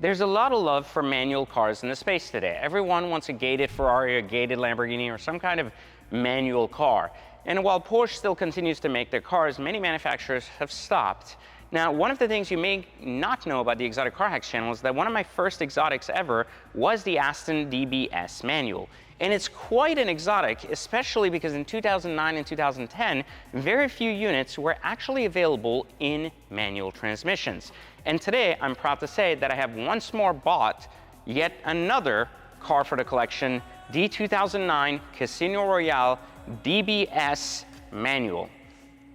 There's a lot of love for manual cars in the space today. Everyone wants a gated Ferrari, a gated Lamborghini, or some kind of manual car. And while Porsche still continues to make their cars, many manufacturers have stopped. Now, one of the things you may not know about the Exotic Car Hacks channel is that one of my first exotics ever was the Aston DBS manual. And it's quite an exotic, especially because in 2009 and 2010, very few units were actually available in manual transmissions. And today, I'm proud to say that I have once more bought yet another car for the collection, the 2009 Casino Royale DBS manual.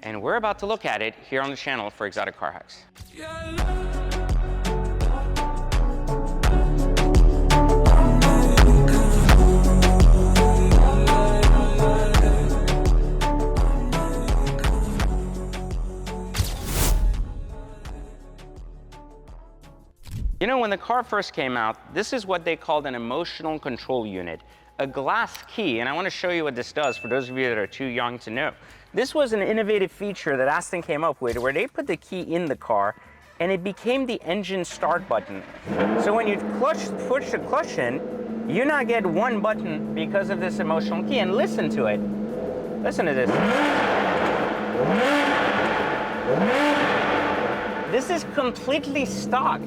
And we're about to look at it here on the channel for Exotic Car Hacks. You know, when the car first came out, this is what they called an emotional control unit, a glass key, and I want to show you what this does for those of you that are too young to know. This was an innovative feature that Aston came up with where they put the key in the car and it became the engine start button. So when you push the clutch in, you now get one button because of this emotional key. And listen to it. Listen to this. This is completely stock.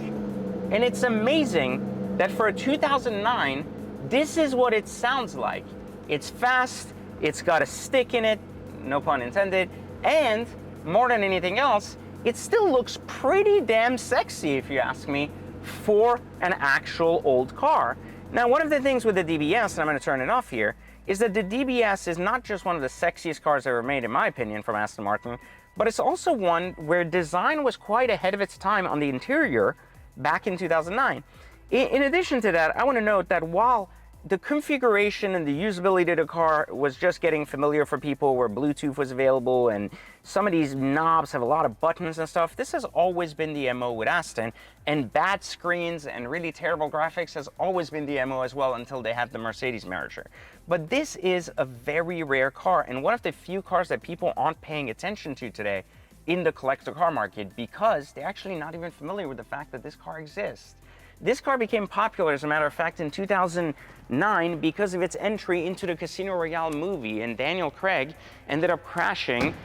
And it's amazing that for a 2009, this is what it sounds like. It's fast, it's got a stick in it, no pun intended, and more than anything else, it still looks pretty damn sexy, if you ask me, for an actual old car. Now, one of the things with the DBS, and I'm gonna turn it off here, is that the DBS is not just one of the sexiest cars ever made, in my opinion, from Aston Martin, but it's also one where design was quite ahead of its time on the interior back in 2009. In addition to that, I want to note that while the configuration and the usability of the car was just getting familiar for people where Bluetooth was available and some of these knobs have a lot of buttons and stuff, this has always been the MO with Aston, and bad screens and really terrible graphics has always been the MO as well until they had the Mercedes merger. But this is a very rare car and one of the few cars that people aren't paying attention to today in the collector car market because they're actually not even familiar with the fact that this car exists. This car became popular, as a matter of fact, in 2009 because of its entry into the Casino Royale movie, and Daniel Craig ended up crashing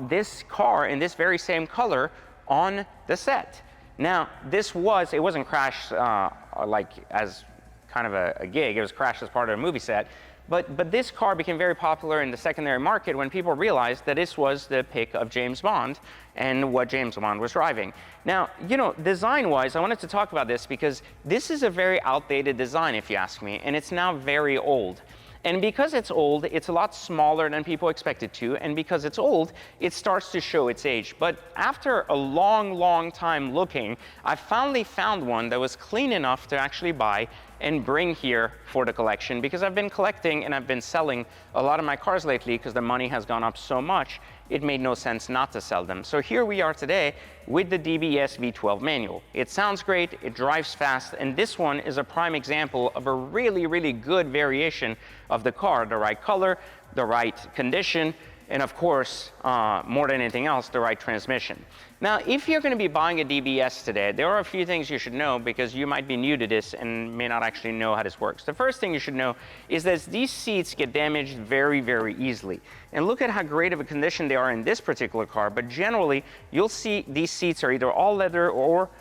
this car in this very same color on the set. Now, it wasn't crashed like as kind of a gig, it was crashed as part of a movie set. But this car became very popular in the secondary market when people realized that this was the pick of James Bond and what James Bond was driving. Now, you know, design-wise, I wanted to talk about this because this is a very outdated design, if you ask me, and it's now very old. And because it's old, it's a lot smaller than people expected to, and because it's old, it starts to show its age. But after a long, long time looking, I finally found one that was clean enough to actually buy and bring here for the collection, because I've been collecting and I've been selling a lot of my cars lately because the money has gone up so much, it made no sense not to sell them. So here we are today with the DBS V12 manual. It sounds great, it drives fast, and this one is a prime example of a really, really good variation of the car, the right color, the right condition, and of course, more than anything else, the right transmission. Now, if you're going to be buying a DBS today, there are a few things you should know because you might be new to this and may not actually know how this works. The first thing you should know is that these seats get damaged very, very easily. And look at how great of a condition they are in this particular car, but generally, you'll see these seats are either all leather or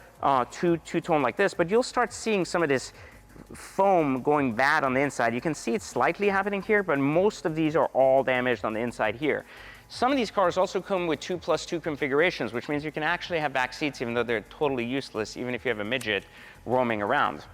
two-tone like this, but you'll start seeing some of this foam going bad on the inside. You can see it's slightly happening here, but most of these are all damaged on the inside here. Some of these cars also come with 2+2 configurations, which means you can actually have back seats even though they're totally useless, even if you have a midget roaming around.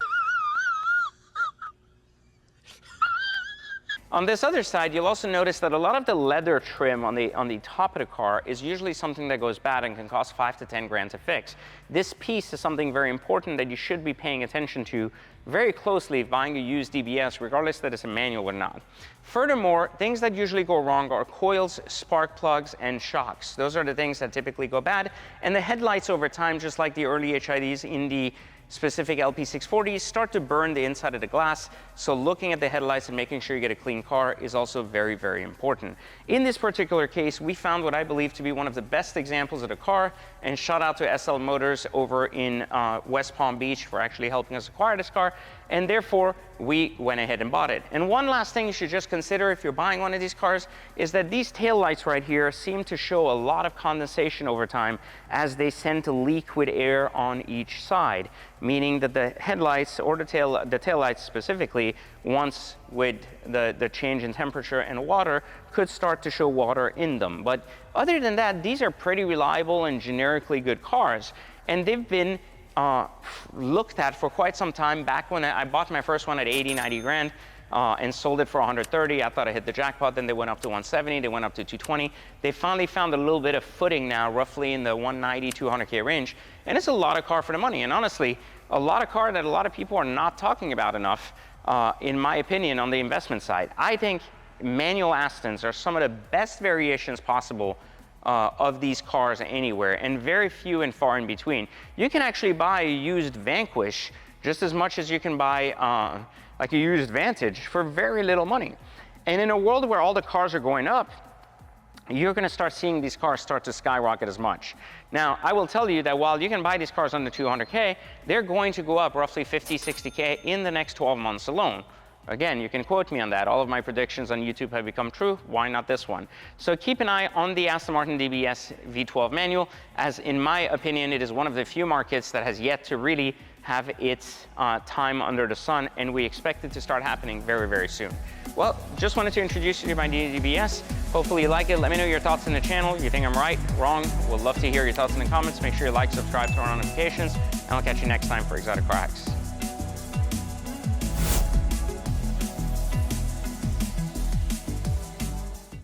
On this other side, you'll also notice that a lot of the leather trim on the top of the car is usually something that goes bad and can cost 5 to 10 grand to fix. This piece is something very important that you should be paying attention to very closely if buying a used DBS, regardless that it's a manual or not. Furthermore, things that usually go wrong are coils, spark plugs, and shocks. Those are the things that typically go bad. And the headlights over time, just like the early HIDs in the specific LP640s, start to burn the inside of the glass. So looking at the headlights and making sure you get a clean car is also very, very important. In this particular case, we found what I believe to be one of the best examples of the car And shout out to SL Motors over in West Palm Beach for actually helping us acquire this car. And therefore, we went ahead and bought it. And one last thing you should just consider if you're buying one of these cars is that these taillights right here seem to show a lot of condensation over time as they tend to leak with air on each side, meaning that the headlights or the taillights specifically, once with the change in temperature and water, could start to show water in them. But other than that, these are pretty reliable and generically good cars. And they've been looked at for quite some time. Back when I bought my first one at 80, 90 grand and sold it for 130, I thought I hit the jackpot. Then they went up to 170, they went up to 220. They finally found a little bit of footing now, roughly in the 190, 200K range. And it's a lot of car for the money. And honestly, a lot of car that a lot of people are not talking about enough, in my opinion, on the investment side. I think manual Astons are some of the best variations possible of these cars anywhere, and very few and far in between. You can actually buy a used Vanquish just as much as you can buy like a used Vantage for very little money. And in a world where all the cars are going up, you're going to start seeing these cars start to skyrocket as much. Now, I will tell you that while you can buy these cars under 200K, they're going to go up roughly 50, 60K in the next 12 months alone. Again, you can quote me on that. All of my predictions on YouTube have become true. Why not this one? So keep an eye on the Aston Martin DBS V12 manual, as in my opinion, it is one of the few markets that has yet to really have its time under the sun, and we expect it to start happening very, very soon. Well, just wanted to introduce you to my DBS. Hopefully you like it. Let me know your thoughts in the channel. You think I'm right, wrong? We'll love to hear your thoughts in the comments. Make sure you like, subscribe, turn on notifications, and I'll catch you next time for Exotic Car Hacks.